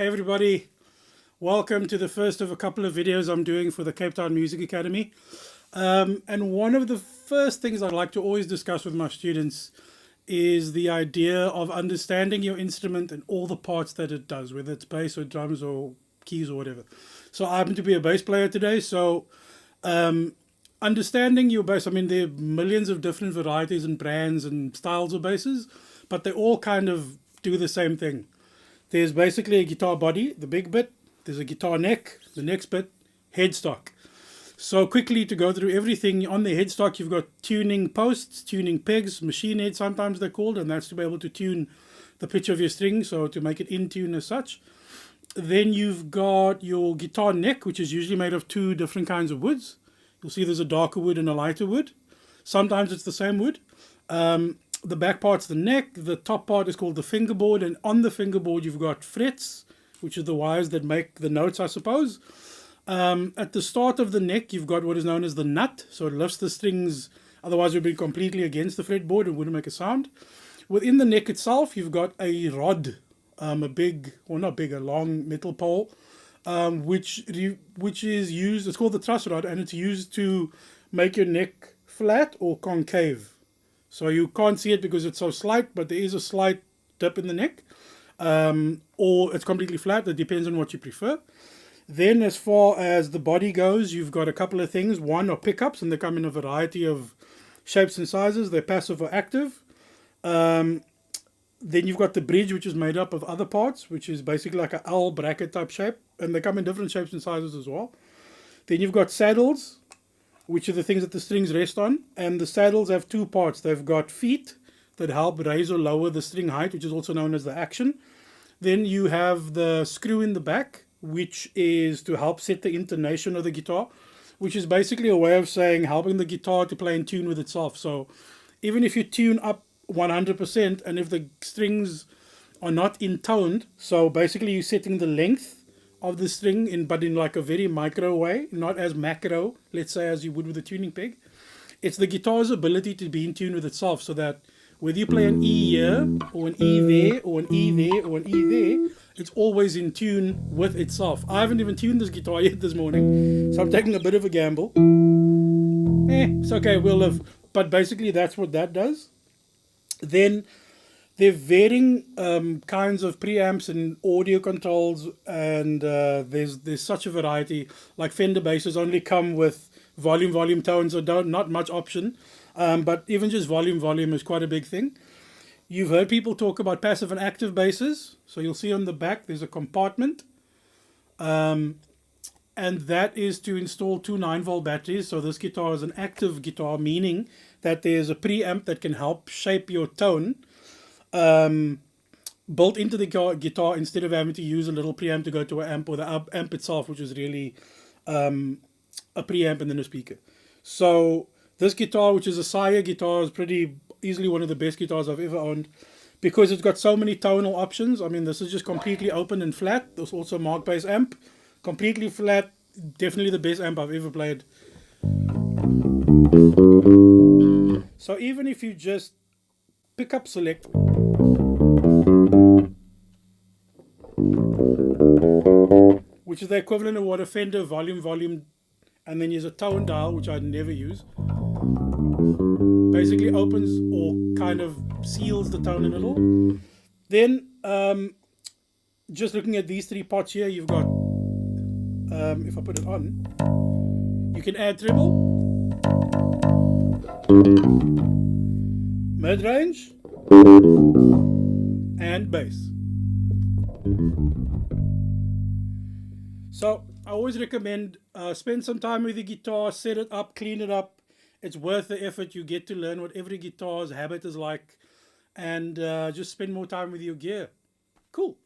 Hey everybody, welcome to the first of a couple of videos I'm doing for the Cape Town Music Academy. And one of the first things I'd like to always discuss with my students is the idea of understanding your instrument and all the parts that it does, whether it's bass or drums or keys or whatever. So I happen to be a bass player today, so understanding your bass, I mean, there are millions of different varieties and brands and styles of basses, but they all kind of do the same thing. There's basically a guitar body, the big bit, there's a guitar neck, the next bit, headstock. So quickly to go through everything, on the headstock you've got tuning posts, tuning pegs, machine heads sometimes they're called, and that's to be able to tune the pitch of your string, so to make it in tune as such. Then you've got your guitar neck, which is usually made of two different kinds of woods. You'll see there's a darker wood and a lighter wood. Sometimes it's the same wood. The back part's the neck, the top part is called the fingerboard, and on the fingerboard you've got frets, which are the wires that make the notes, I suppose. At the start of the neck you've got what is known as the nut, so it lifts the strings, otherwise it would be completely against the fretboard and wouldn't make a sound. Within the neck itself you've got a rod, a long metal pole, which is used, it's called the truss rod, and it's used to make your neck flat or concave. So you can't see it because it's so slight, but there is a slight dip in the neck, or it's completely flat. It depends on what you prefer. Then as far as the body goes, you've got a couple of things. One are pickups, and they come in a variety of shapes and sizes. They're passive or active. Then you've got the bridge, which is made up of other parts, which is basically like an L bracket type shape, and they come in different shapes and sizes as well. Then you've got saddles, which are the things that the strings rest on, and the saddles have two parts. They've got feet that help raise or lower the string height, which is also known as the action. Then you have the screw in the back, which is to help set the intonation of the guitar, which is basically a way of saying helping the guitar to play in tune with itself. So even if you tune up 100%, and if the strings are not intoned, so basically you're setting the length of the string, but in like a very micro way, not as macro, let's say, as you would with a tuning peg. It's the guitar's ability to be in tune with itself, so that whether you play an E here, or an E there, or an E there, or an E there, it's always in tune with itself. I haven't even tuned this guitar yet this morning, so I'm taking a bit of a gamble. It's okay, we'll live. But basically that's what that does. Then there are varying kinds of preamps and audio controls, and there's such a variety. Like Fender basses only come with volume, tone, so not much option. But even just volume is quite a big thing. You've heard people talk about passive and active basses. So you'll see on the back there's a compartment. And that is to install two 9-volt batteries. So this guitar is an active guitar, meaning that there's a preamp that can help shape your tone, built into the guitar, instead of having to use a little preamp to go to an amp, or the amp itself, which is really a preamp and then a speaker. So this guitar, which is a Sire guitar, is pretty easily one of the best guitars I've ever owned, because it's got so many tonal options. I mean, this is just completely open and flat. There's also a mark bass amp, completely flat, definitely the best amp I've ever played. So even if you just pick up select, which is the equivalent of what a Fender volume, and then there's a tone dial, which I never use, basically opens or kind of seals the tone a little. Then just looking at these three parts here, you've got, if I put it on, you can add treble, mid-range, and bass. So I always recommend spend some time with the guitar, set it up, clean it up. It's worth the effort. You get to learn what every guitar's habit is like, and just spend more time with your gear. Cool.